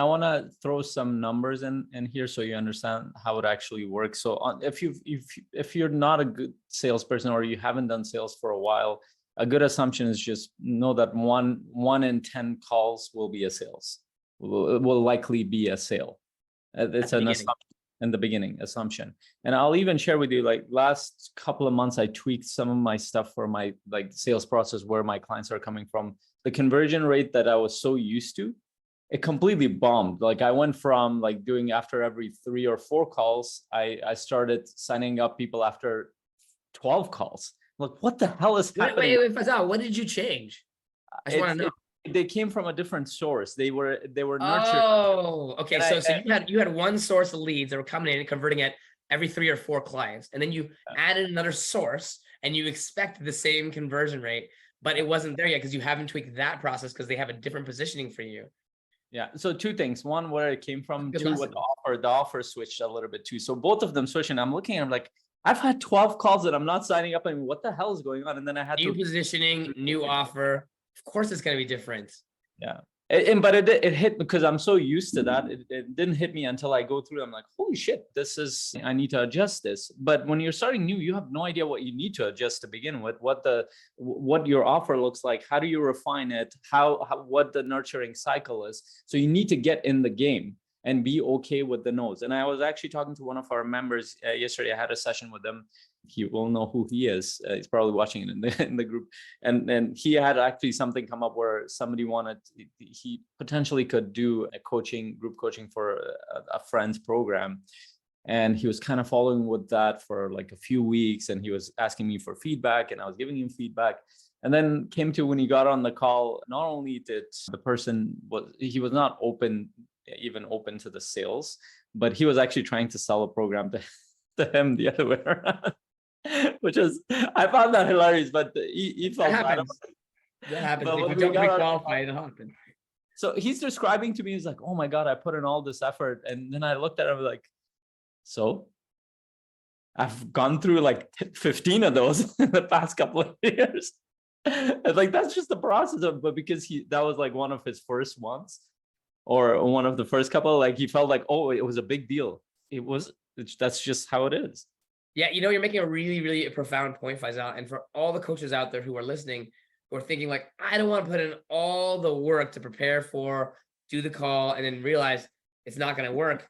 I want to throw some numbers in here so you understand how it actually works. So if you're not a good salesperson or you haven't done sales for a while, a good assumption is just know that one in 10 calls will be a sales, will likely be a sale. It's an assumption in the beginning, assumption. And I'll even share with you, like last couple of months, I tweaked some of my stuff for my like sales process where my clients are coming from. The conversion rate that I was so used to, it completely bombed. Like I went from like doing after every 3 or 4 calls, I started signing up people after 12 calls. Like, what the hell is happening? Wait, Fazal, what did you change? I just want to know. They came from a different source. They were nurtured. Oh, okay. So you had one source of leads that were coming in and converting at every 3 or 4 clients, and then you added another source and you expect the same conversion rate, but it wasn't there yet because you haven't tweaked that process because they have a different positioning for you. Yeah. So 2 things. One, where it came from. 2, what the offer switched a little bit too. So both of them switched, and I'm looking at them like, I've had 12 calls that I'm not signing up. I mean, what the hell is going on? And then I had new positioning, new offer. Of course, it's going to be different. Yeah. But it hit because I'm so used to that. It didn't hit me until I go through. I'm like, holy shit, I need to adjust this. But when you're starting new, you have no idea what you need to adjust to begin with, what your offer looks like. How do you refine it? What the nurturing cycle is. So you need to get in the game and be okay with the no's. And I was actually talking to one of our members yesterday. I had a session with them. He will know who he is. He's probably watching it in the group. And he had actually something come up where somebody he potentially could do a group coaching for a friend's program. And he was kind of following with that for like a few weeks. And he was asking me for feedback and I was giving him feedback. And then came to when he got on the call, not only did the person he was not even open to the sales, but he was actually trying to sell a program to him the other way around. Which is, I found that hilarious, but he felt bad. That happens. If you don't pre-qualify, it'll happen. So he's describing to me, he's like, oh my God, I put in all this effort. And then I looked at him like, so I've gone through like 15 of those in the past couple of years. It's like, that's just the process but because that was like one of his first ones or one of the first couple, like he felt like, oh, it was a big deal. That's just how it is. Yeah, you're making a really, really profound point, Faisal. And for all the coaches out there who are listening, who are thinking like, I don't want to put in all the work to prepare for, do the call, and then realize it's not going to work.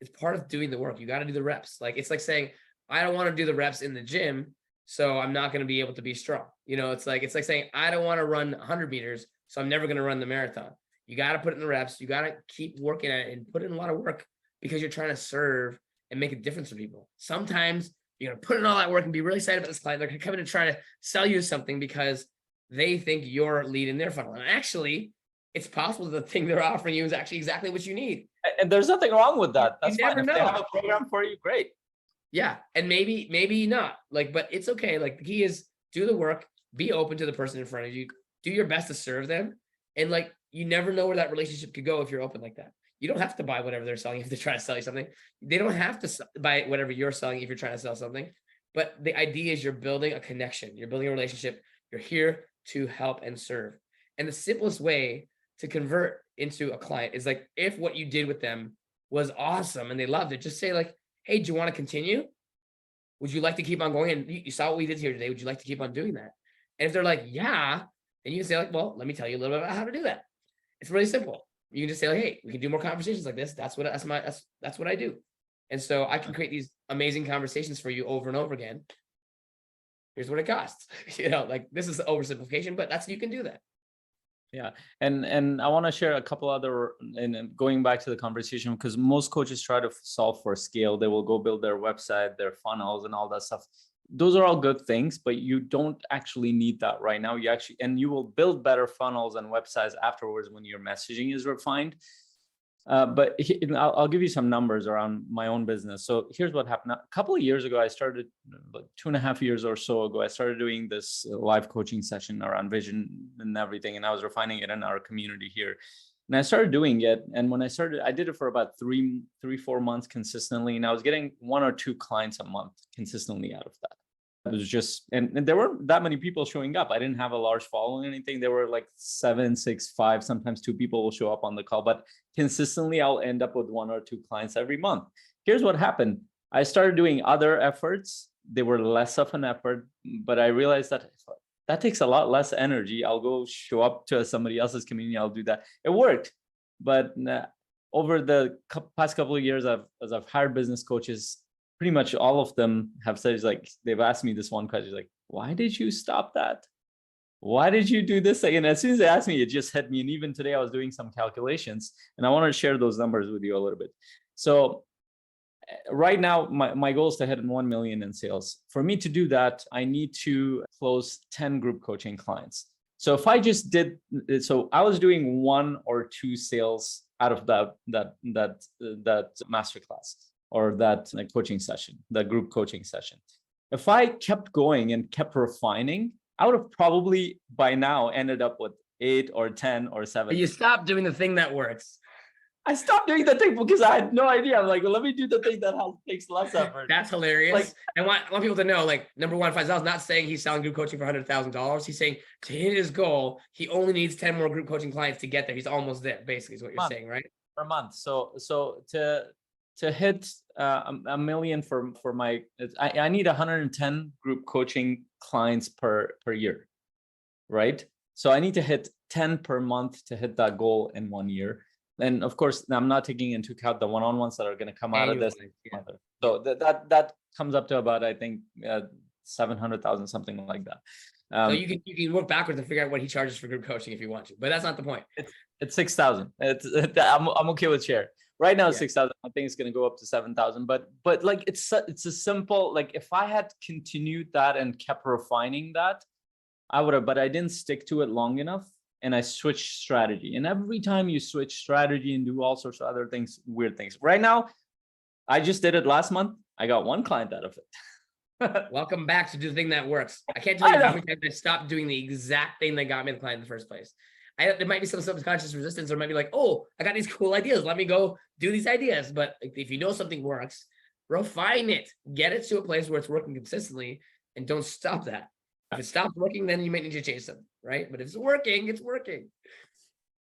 It's part of doing the work. You got to do the reps. Like, it's like saying, I don't want to do the reps in the gym, so I'm not going to be able to be strong. It's like saying, I don't want to run 100 meters, so I'm never going to run the marathon. You got to put it in the reps. You got to keep working at it and put in a lot of work because you're trying to serve and make a difference for people. Sometimes you're going to put in all that work and be really excited about this client. They're going to come in and try to sell you something because they think you're leading their funnel. And actually, it's possible the thing they're offering you is actually exactly what you need. And there's nothing wrong with that. That's fine. If they have a program for you, great. Yeah. And maybe not. But it's okay. Like, the key is do the work, be open to the person in front of you, do your best to serve them. And you never know where that relationship could go if you're open like that. You don't have to buy whatever they're selling if they're trying to sell you something. They don't have to buy whatever you're selling if you're trying to sell something. But the idea is you're building a connection. You're building a relationship. You're here to help and serve. And the simplest way to convert into a client is like, if what you did with them was awesome and they loved it, just say like, hey, do you want to continue? Would you like to keep on going? And you saw what we did here today. Would you like to keep on doing that? And if they're like, yeah, then you can say like, well, let me tell you a little bit about how to do that. It's really simple. You can just say like, hey, we can do more conversations like this. That's what I do. And so I can create these amazing conversations for you over and over again. Here's what it costs. This is oversimplification, but you can do that. Yeah. And I want to share a couple other, and going back to the conversation, because most coaches try to solve for scale. They will go build their website, their funnels and all that stuff. Those are all good things, but you don't actually need that right now. You will build better funnels and websites afterwards when your messaging is refined. But I'll give you some numbers around my own business. So here's what happened. A couple of years ago, I started, like 2.5 years or so ago, I started doing this live coaching session around vision and everything. And I was refining it in our community here. And I started doing it. And when I started, I did it for about 3-4 months consistently. And I was getting 1 or 2 clients a month consistently out of that. It was just, and there weren't that many people showing up. I didn't have a large following or anything. There were like 7, 6, 5, sometimes 2 people will show up on the call, but consistently I'll end up with 1 or 2 clients every month. Here's what happened. I started doing other efforts. They were less of an effort, but I realized that takes a lot less energy. I'll go show up to somebody else's community. I'll do that. It worked. But over the past couple of years, as I've hired business coaches, pretty much all of them have said, like, they've asked me this one question, like, why did you stop that? Why did you do this? And as soon as they asked me, it just hit me. And even today I was doing some calculations and I want to share those numbers with you a little bit. So right now, my goal is to hit 1 million in sales. For me to do that, I need to close 10 group coaching clients. So if I just did, so I was doing 1 or 2 sales out of that masterclass or that coaching session, that group coaching session. If I kept going and kept refining, I would have probably by now ended up with 8 or 10 or 7. But you stopped doing the thing that works. I stopped doing the thing because I had no idea. I'm like, well, let me do the thing that takes less effort. That's hilarious. Like, I want people to know, like, number one, Faisal's not saying he's selling group coaching for $100,000. He's saying to hit his goal, he only needs 10 more group coaching clients to get there. He's almost there, basically, is what you're saying, right? Per month. So to hit a million for my, I need 110 group coaching clients per year, right? So I need to hit 10 per month to hit that goal in 1 year. And of course, I'm not taking into account the one-on-ones that are going to come out of this. Yeah. So that comes up to about, I think, 700,000, something like that. So you can work backwards and figure out what he charges for group coaching if you want to, but that's not the point. It's 6,000. I'm okay with share. Right now, it's 6,000. I think it's going to go up to 7,000. But like it's a simple, like, if I had continued that and kept refining that, I would have. But I didn't stick to it long enough. And I switched strategy. And every time you switch strategy and do all sorts of other things, weird things. Right now, I just did it last month. I got 1 client out of it. Welcome back to do the thing that works. I can't tell you how many times I stopped doing the exact thing that got me the client in the first place. There might be some subconscious resistance, or might be like, oh, I got these cool ideas. Let me go do these ideas. But if you know something works, refine it. Get it to a place where it's working consistently, and don't stop that. If it stops working, then you might need to change something, right? But if it's working, it's working.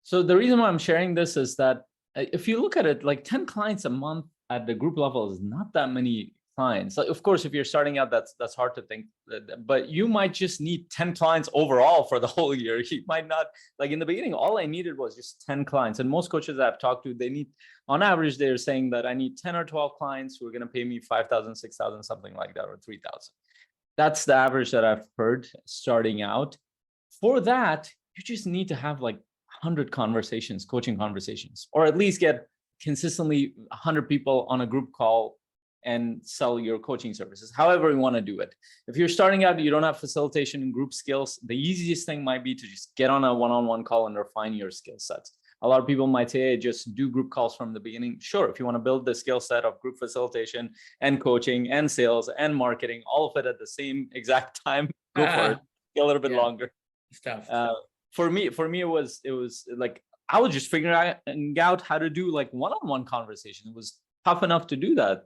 So the reason why I'm sharing this is that if you look at it, like 10 clients a month at the group level is not that many clients. Like, of course, if you're starting out, that's hard to think, but you might just need 10 clients overall for the whole year. You might not, like in the beginning, all I needed was just 10 clients. And most coaches that I've talked to, they need, on average, they're saying that I need 10 or 12 clients who are going to pay me 5,000, 6,000, something like that, or 3,000. That's the average that I've heard starting out. For that, you just need to have like 100 conversations, coaching conversations, or at least get consistently 100 people on a group call and sell your coaching services, however you want to do it. If you're starting out, you don't have facilitation and group skills, the easiest thing might be to just get on a one-on-one call and refine your skill sets. A lot of people might say, hey, just do group calls from the beginning. Sure, if you want to build the skill set of group facilitation and coaching and sales and marketing, all of it at the same exact time, go for it. A little bit longer. Stuff. For me, it was like I was just figuring out how to do like one-on-one conversation. It was tough enough to do that,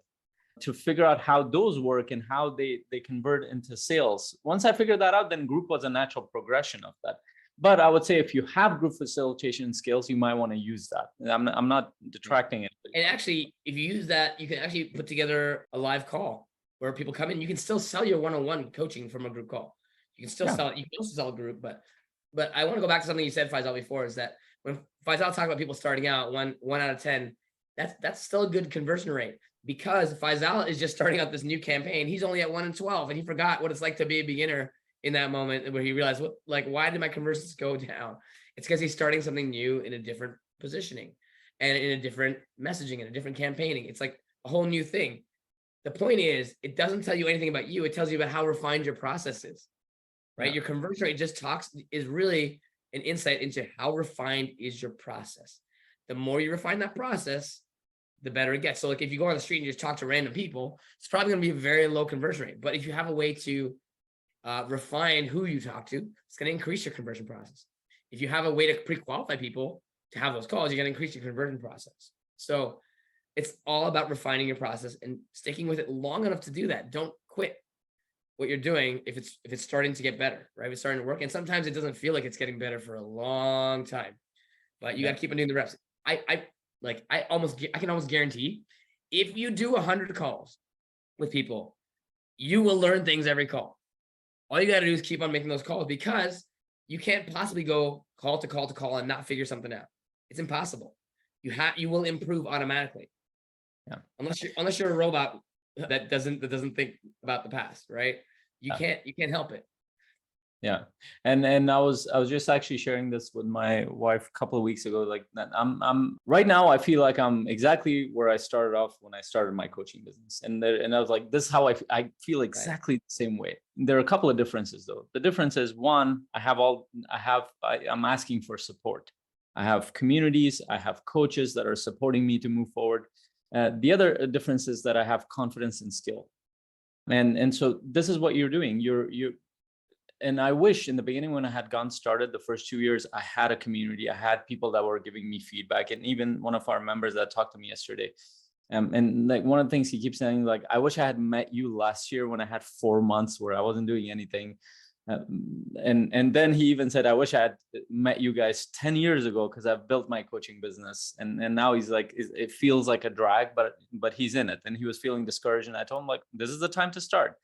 to figure out how those work and how they convert into sales. Once I figured that out, then group was a natural progression of that. But I would say if you have group facilitation skills, you might want to use that. I'm not detracting it. And actually, if you use that, you can actually put together a live call where people come in. You can still sell your one-on-one coaching from a group call. You can still sell it. You can also sell a group, but I want to go back to something you said, Faisal, before, is that when Faisal talked about people starting out, one out of 10, that's still a good conversion rate, because Faisal is just starting out this new campaign. He's only at 1 in 12, and he forgot what it's like to be a beginner in that moment where he realized, why did my conversions go down? It's because he's starting something new in a different positioning and in a different messaging and a different campaigning. It's like a whole new thing. The point is, it doesn't tell you anything about you. It tells you about how refined your process is, right? Yeah. Your conversion rate is really an insight into how refined is your process. The more you refine that process, the better it gets. So like if you go on the street and you just talk to random people, it's probably going to be a very low conversion rate. But if you have a way to refine who you talk to, it's going to increase your conversion process. If you have a way to pre-qualify people to have those calls, you're going to increase your conversion process. So it's all about refining your process and sticking with it long enough to do that. Don't quit. what you're doing if it's starting to get better, right? If it's starting to work. And sometimes it doesn't feel like it's getting better for a long time, but you got to keep on doing the reps. I can almost guarantee if you do 100 calls with people, you will learn things every call. All you got to do is keep on making those calls, because you can't possibly go call to call to call and not figure something out. It's impossible. You will improve automatically. Yeah. Unless you're a robot that doesn't think about the past, right? You can't help it. Yeah. And I was just actually sharing this with my wife a couple of weeks ago. Like that I'm right now, I feel like I'm exactly where I started off when I started my coaching business. And I was like, this is how I feel exactly the same way. There are a couple of differences though. The difference is, one, I'm asking for support. I have communities, I have coaches that are supporting me to move forward. The other difference is that I have confidence and skill. And so this is what you're doing. And I wish in the beginning, when I had gotten started, the first 2 years, I had a community. I had people that were giving me feedback. And even one of our members that talked to me yesterday, and like one of the things he keeps saying, like, I wish I had met you last year when I had 4 months where I wasn't doing anything. And then he even said, I wish I had met you guys 10 years ago, because I've built my coaching business. And now he's like, it feels like a drag, but he's in it. And he was feeling discouraged. And I told him, like, this is the time to start.